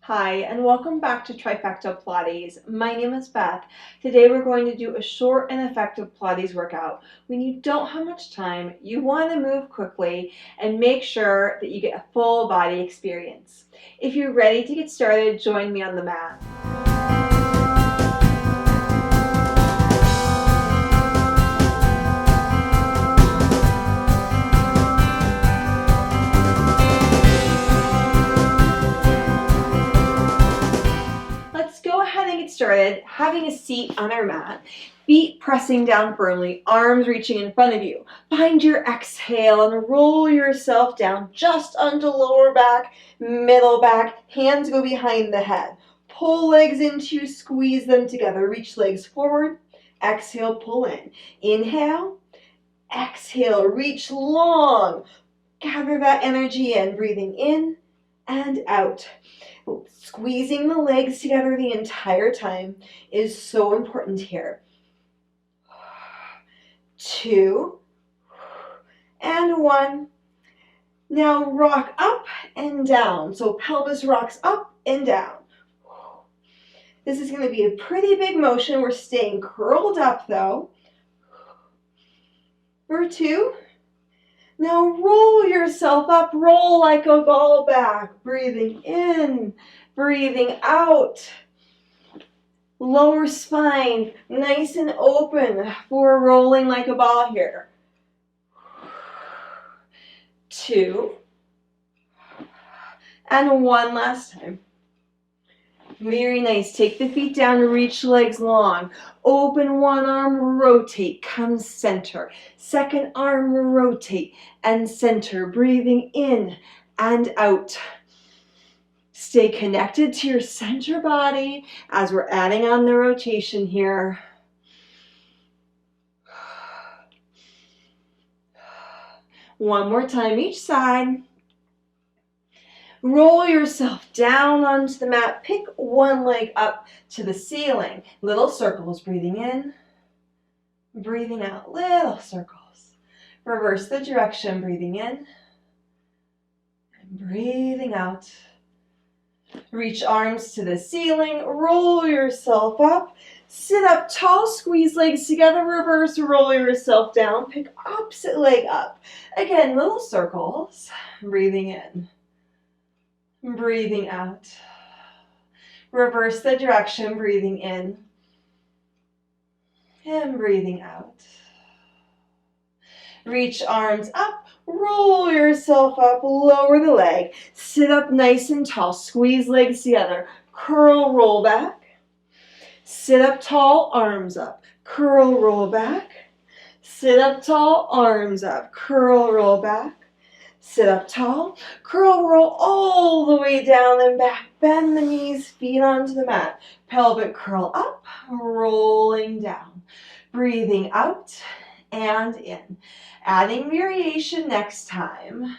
Hi, and welcome back to Trifecta Pilates. My name is Beth. Today we're going to do a short and effective Pilates workout. When you don't have much time, you want to move quickly and make sure that you get a full body experience. If you're ready to get started, join me on the mat. Started having a seat on our mat, feet pressing down firmly, arms reaching in front of you. Find your exhale and roll yourself down just onto lower back, middle back, hands go behind the head. Pull legs into, squeeze them together, reach legs forward, exhale, pull in. Inhale, exhale, reach long, gather that energy in, breathing in and out. Squeezing the legs together the entire time is so important here. 2 and 1. Now rock up and down. So pelvis rocks up and down. This is going to be a pretty big motion. We're staying curled up though. For 2. Now roll yourself up, roll like a ball back, breathing in, breathing out. Lower spine, nice and open for rolling like a ball here. 2, and 1 last time. Very nice. Take the feet down, reach legs long. Open one arm, rotate, come center. Second arm, rotate and center. Breathing in and out. Stay connected to your center body as we're adding on the rotation here. One more time each side. Roll yourself down onto the mat. Pick one leg up to the ceiling. Little circles, breathing in, breathing out. Little circles. Reverse the direction, breathing in and breathing out. Reach arms to the ceiling. Roll yourself up. Sit up tall, squeeze legs together, reverse, roll yourself down. Pick opposite leg up. Again, little circles, breathing in. Breathing out. Reverse the direction, breathing in and breathing out. Reach arms up, roll yourself up, lower the leg. Sit up nice and tall, squeeze legs together, curl, roll back. Sit up tall, arms up, curl, roll back. Sit up tall, arms up, curl, roll back. Sit up tall, curl, roll all the way down and back. Bend the knees, feet onto the mat. Pelvic curl up, rolling down. Breathing out and in. Adding variation next time.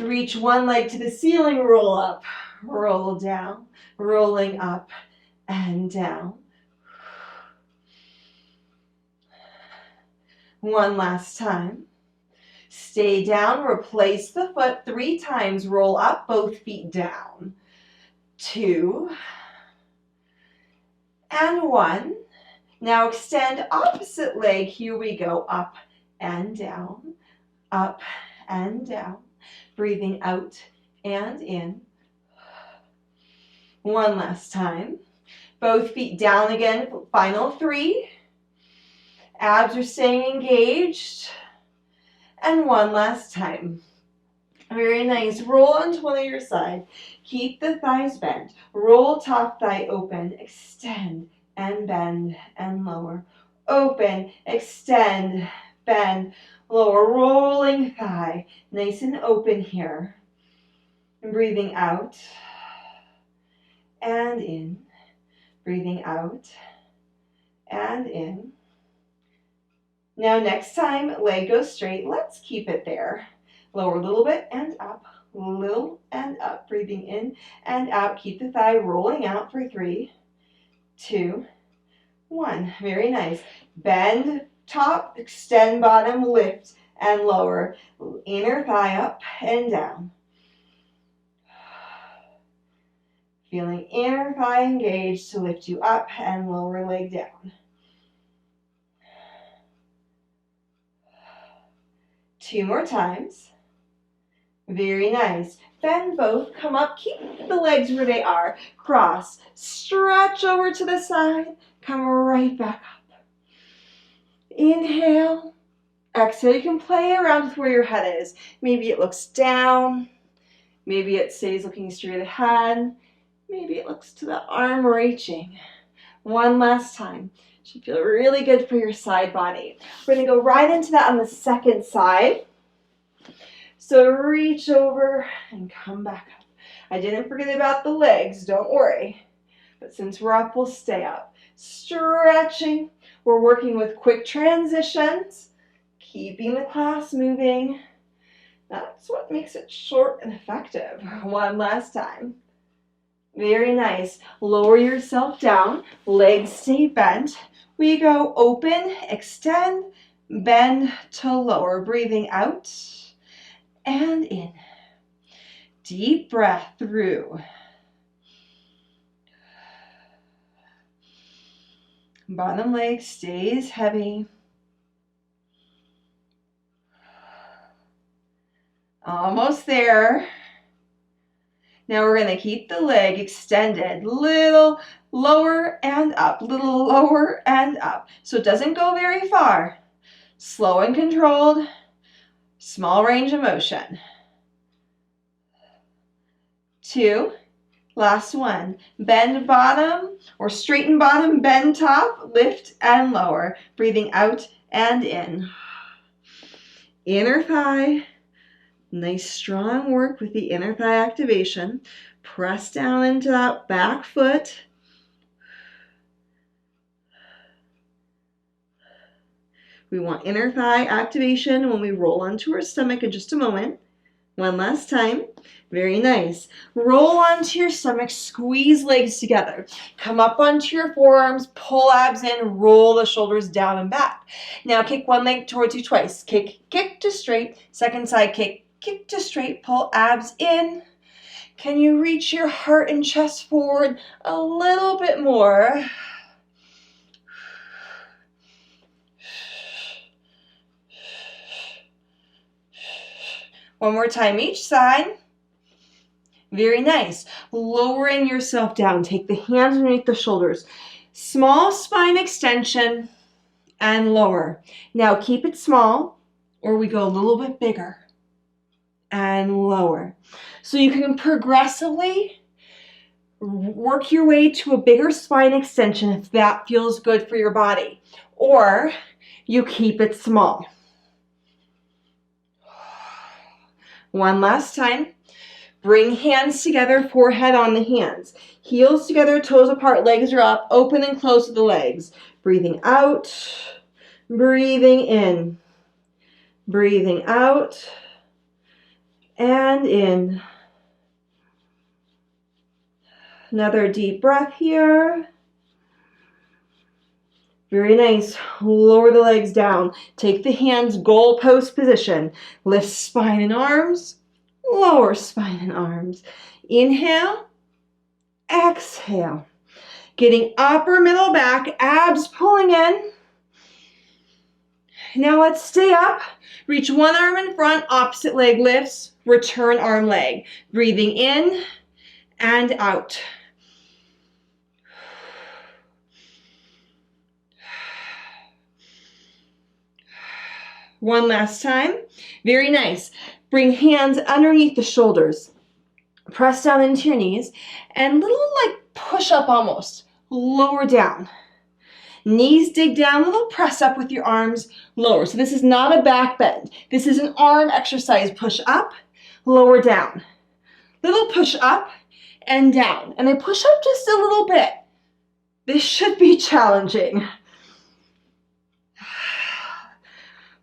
Reach one leg to the ceiling, roll up, roll down, rolling up and down. One last time. Stay down, replace the foot 3 times, roll up, both feet down. 2 and 1. Now extend opposite leg, here we go, up and down, up and down. Breathing out and in. One last time. Both feet down again, final 3. Abs are staying engaged. And one last time. Very nice. Roll onto one of your sides. Keep the thighs bent. Roll top thigh open. Extend and bend and lower. Open, extend, bend, lower. Rolling thigh. Nice and open here. And breathing out and in. Breathing out and in. Now next time, leg goes straight. Let's keep it there. Lower a little bit and up, little and up. Breathing in and out. Keep the thigh rolling out for 3, 2, 1. Very nice. Bend top, extend bottom, lift and lower. Inner thigh up and down. Feeling inner thigh engaged to lift you up and lower leg down. 2 more times. Very nice. Bend both, come up, keep the legs where they are. Cross, stretch over to the side, come right back up. Inhale, exhale. You can play around with where your head is. Maybe it looks down, maybe it stays looking straight ahead, maybe it looks to the arm reaching. One last time. Should feel really good for your side body. We're going to go right into that on the second side. So reach over and come back up. I didn't forget about the legs, don't worry. But since we're up, we'll stay up. Stretching. We're working with quick transitions, keeping the class moving. That's what makes it short and effective. One last time. Very nice. Lower yourself down. Legs stay bent. We go open, extend, bend to lower. Breathing out and in. Deep breath through. Bottom leg stays heavy. Almost there. Now we're going to keep the leg extended, little lower and up, little lower and up. So it doesn't go very far. Slow and controlled, small range of motion. 2, last one. Bend bottom or straighten bottom, bend top, lift and lower. Breathing out and in. Inner thigh. Nice strong work with the inner thigh activation. Press down into that back foot. We want inner thigh activation when we roll onto our stomach in just a moment. One last time. Very nice. Roll onto your stomach, squeeze legs together. Come up onto your forearms, pull abs in, roll the shoulders down and back. Now kick one leg towards you twice. Kick, kick to straight. Second side kick. Kick to straight, pull abs in. Can you reach your heart and chest forward a little bit more? One more time each side. Very nice. Lowering yourself down. Take the hands underneath the shoulders. Small spine extension and lower. Now keep it small or we go a little bit bigger. And lower. So you can progressively work your way to a bigger spine extension if that feels good for your body. Or you keep it small. One last time. Bring hands together, forehead on the hands. Heels together, toes apart, legs are up. Open and close the legs. Breathing out. Breathing in. Breathing out. And in. Another deep breath here. Very nice. Lower the legs down. Take the hands goalpost position. Lift spine and arms. Lower spine and arms. Inhale. Exhale. Getting upper middle back. Abs pulling in. Now let's stay up. Reach one arm in front. Opposite leg lifts. Return arm leg. Breathing in and out. One last time. Very nice. Bring hands underneath the shoulders. Press down into your knees and little like push up almost. Lower down. Knees dig down, little press up with your arms lower. So this is not a back bend. This is an arm exercise. Push up. Lower down. Little push up and down. And I push up just a little bit. This should be challenging.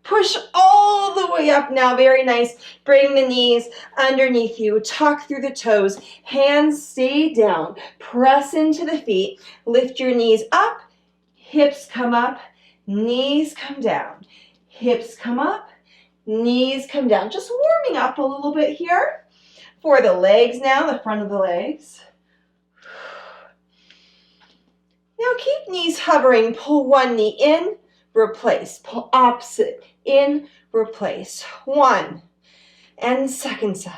Push all the way up now. Very nice. Bring the knees underneath you. Tuck through the toes. Hands stay down. Press into the feet. Lift your knees up. Hips come up. Knees come down. Hips come up. Knees come down. Just warming up a little bit here. For the legs now, the front of the legs. Now keep knees hovering. Pull one knee in, replace. Pull opposite, in, replace. One, and second side.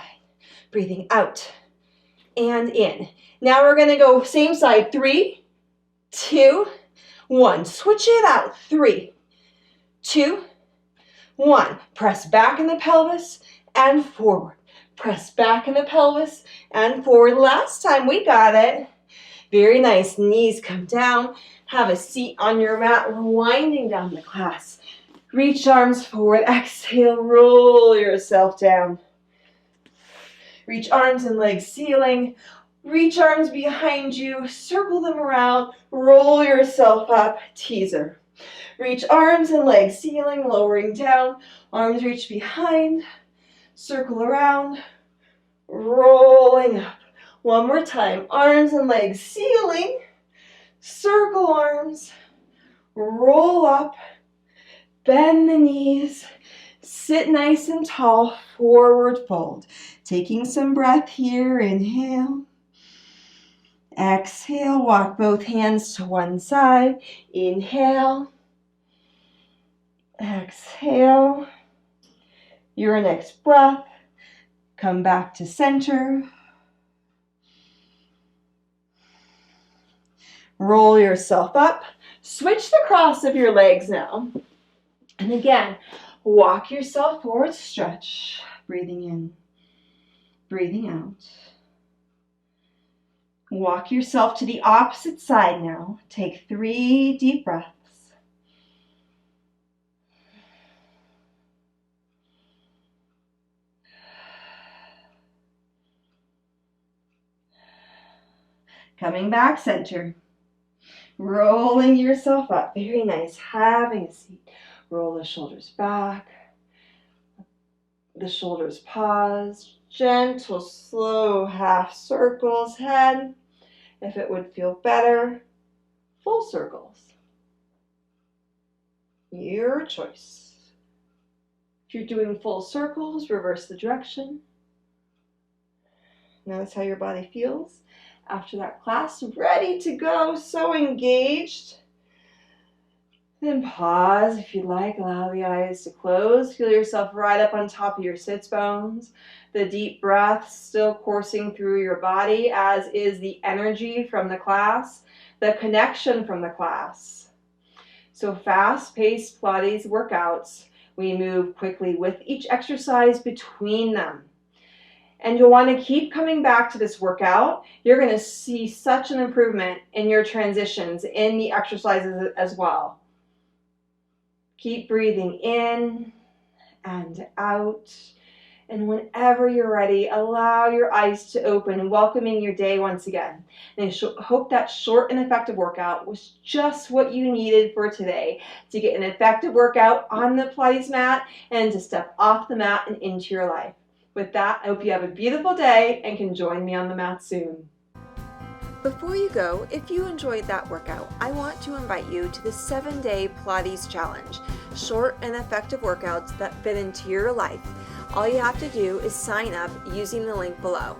Breathing out and in. Now we're going to go same side. 3, 2, 1. Switch it out. 3, 2, 1. Press back in the pelvis and forward. Press back in the pelvis and forward. Last time we got it. Very nice. Knees come down. Have a seat on your mat. We're winding down the class. Reach arms forward. Exhale. Roll yourself down. Reach arms and legs ceiling. Reach arms behind you. Circle them around. Roll yourself up. Teaser. Reach arms and legs ceiling. Lowering down. Arms reach behind. Circle around. Rolling up. One more time. Arms and legs ceiling. Circle arms. Roll up. Bend the knees. Sit nice and tall. Forward fold. Taking some breath here. Inhale. Exhale. Walk both hands to one side. Inhale. Exhale. Your next breath. Come back to center. Roll yourself up. Switch the cross of your legs now. And again, walk yourself forward, stretch. Breathing in, breathing out. Walk yourself to the opposite side now. Take 3 deep breaths. Coming back center. Rolling yourself up. Very nice. Having a seat. Roll the shoulders back. The shoulders pause. Gentle, slow half circles. Head. If it would feel better, full circles. Your choice. If you're doing full circles, reverse the direction. Notice how your body feels after that class. Ready to go, so engaged. Then pause if you'd like. Allow the eyes to close. Feel yourself right up on top of your sits bones. The deep breath still coursing through your body, as is the energy from the class, the connection from the class. So fast-paced Pilates workouts. We move quickly with each exercise between them. And you'll want to keep coming back to this workout. You're going to see such an improvement in your transitions in the exercises as well. Keep breathing in and out. And whenever you're ready, allow your eyes to open, welcoming your day once again. And I hope that short and effective workout was just what you needed for today to get an effective workout on the Pilates mat and to step off the mat and into your life. With that, I hope you have a beautiful day and can join me on the mat soon. Before you go, if you enjoyed that workout, I want to invite you to the 7-day Pilates Challenge. Short and effective workouts that fit into your life. All you have to do is sign up using the link below.